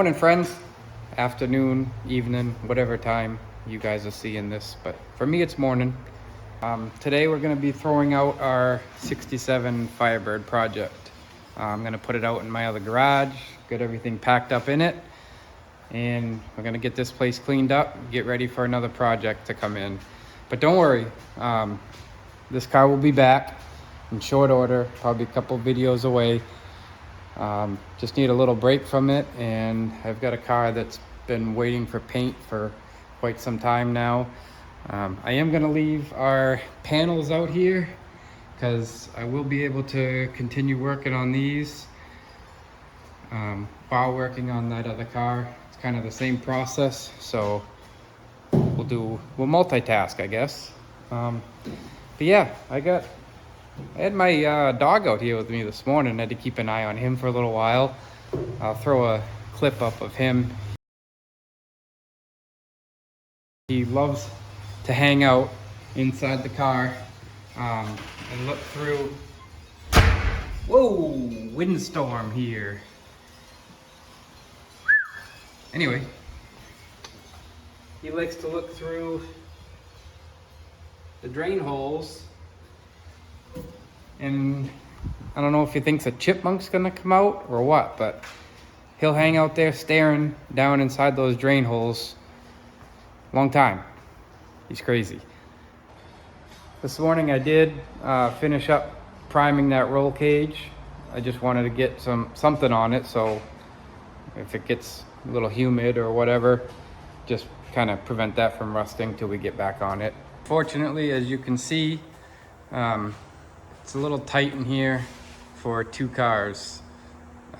Morning, friends. Afternoon, evening, whatever time you guys are seeing this, but for me it's morning. Today we're going to be throwing out our 67 Firebird project. I'm going to put it out in my other garage, get everything packed up in it, and we're going to get this place cleaned up, get ready for another project to come in. But don't worry, this car will be back in short order, probably a couple videos away. Just need a little break from it, and I've got a car that's been waiting for paint for quite some time now. I am going to leave our panels out here because I will be able to continue working on these while working on that other car. It's kind of the same process, so we'll multitask, I guess. But yeah, I had my dog out here with me this morning. I had to keep an eye on him for a little while. I'll throw a clip up of him. He loves to hang out inside the car and look through. Whoa, windstorm here. Anyway, he likes to look through the drain holes. And I don't know if he thinks a chipmunk's gonna come out or what, but he'll hang out there staring down inside those drain holes. Long time. He's crazy. This morning I did finish up priming that roll cage. I just wanted to get something on it, so if it gets a little humid or whatever, just kind of prevent that from rusting till we get back on it. Fortunately, as you can see, it's a little tight in here for two cars.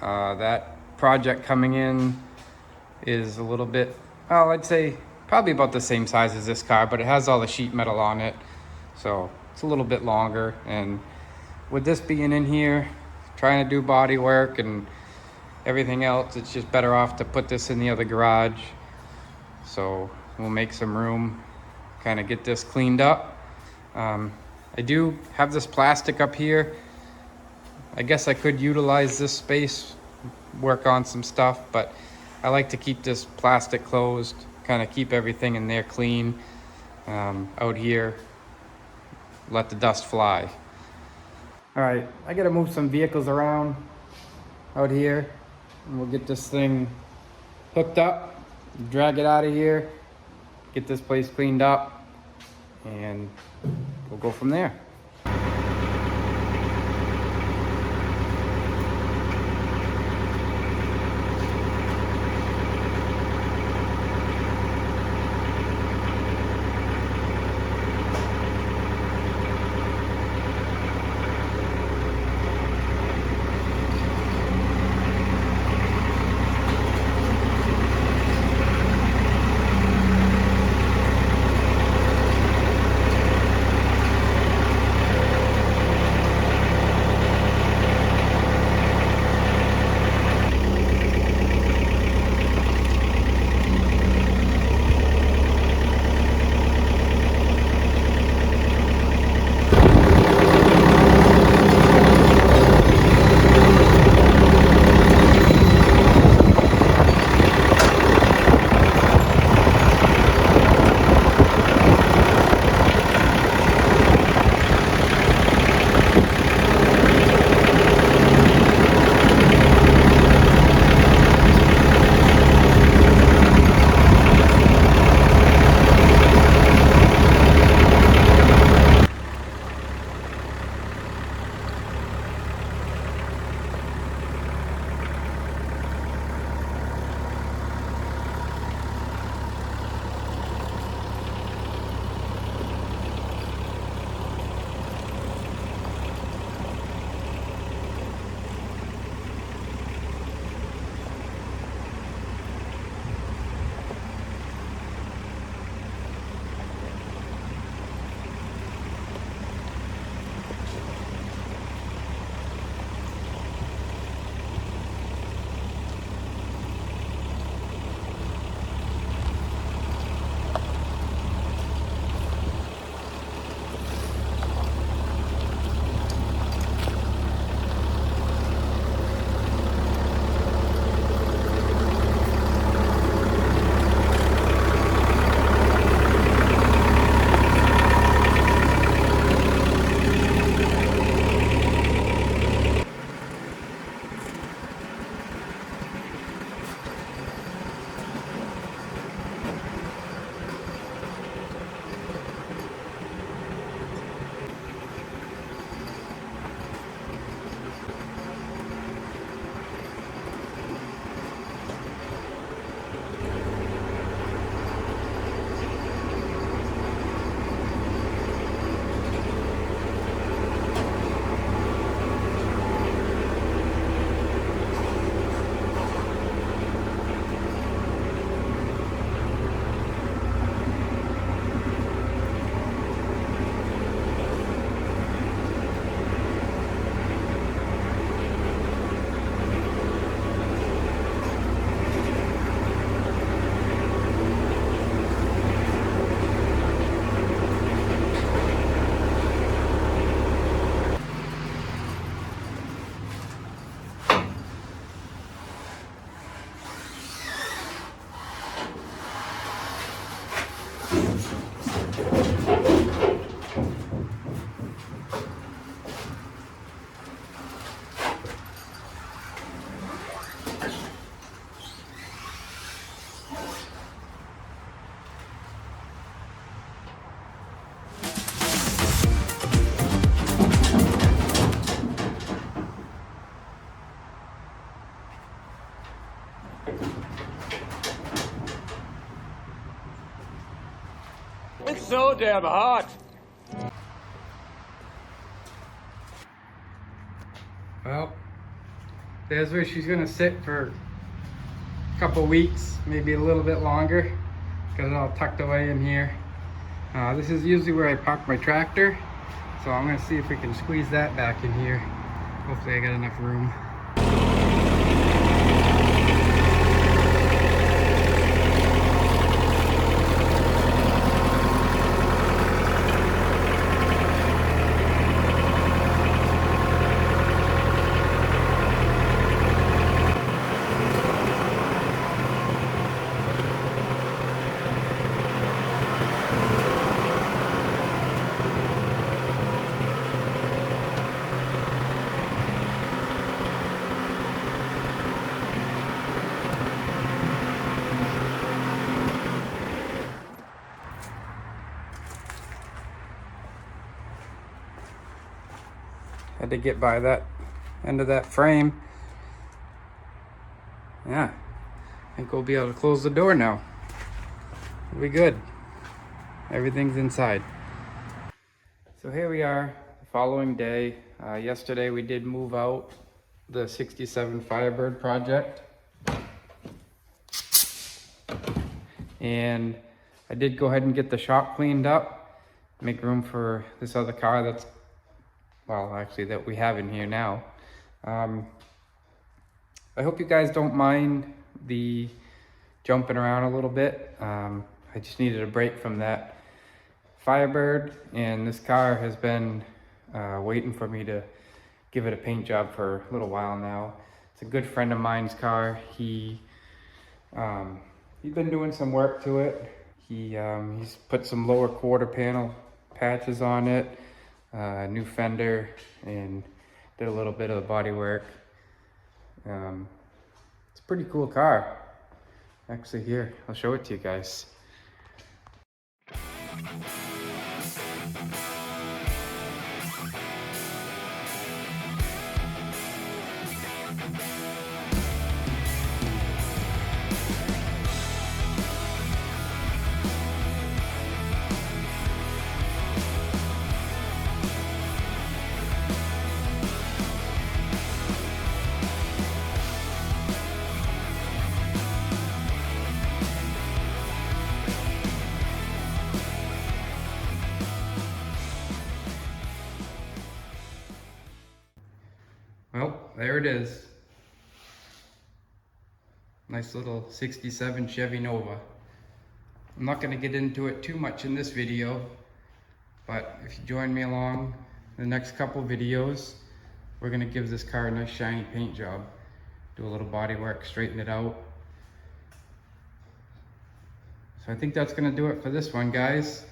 That project coming in is a little bit, well, I'd say probably about the same size as this car, but it has all the sheet metal on it, so it's a little bit longer. And with this being in here, trying to do body work and everything else, it's just better off to put this in the other garage. So we'll make some room, kind of get this cleaned up. I do have this plastic up here. I guess I could utilize this space, work on some stuff, but I like to keep this plastic closed, kind of keep everything in there clean. Out here, let the dust fly. All right, I gotta move some vehicles around out here, and we'll get this thing hooked up, drag it out of here, get this place cleaned up, and we'll go from there. It's so damn hot. Well, there's where she's gonna sit for a couple weeks, maybe a little bit longer. Got it all tucked away in here. This is usually where I park my tractor, so I'm gonna see if we can squeeze that back in here. Hopefully I got enough room. Had to get by that end of that frame. Yeah, I think we'll be able to close the door now. We'll be good. Everything's inside. So here we are, the following day. Yesterday we did move out the 67 Firebird project. And I did go ahead and get the shop cleaned up, make room for this other car that's, well, actually that we have in here now. I hope you guys don't mind the jumping around a little bit. I just needed a break from that Firebird, and this car has been waiting for me to give it a paint job for a little while now. It's a good friend of mine's car. He's been doing some work to it. He's put some lower quarter panel patches on it, new fender, and did a little bit of the body work. It's a pretty cool car. Actually, here, I'll show it to you guys. Well, there it is. Nice little 67 Chevy Nova. I'm not going to get into it too much in this video, but if you join me along the next couple videos, we're going to give this car a nice shiny paint job. Do a little body work, straighten it out. So I think that's going to do it for this one, guys.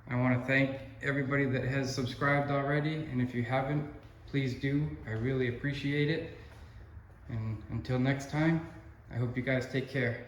I want to thank everybody that has subscribed already, and if you haven't, please do. I really appreciate it. And until next time, I hope you guys take care.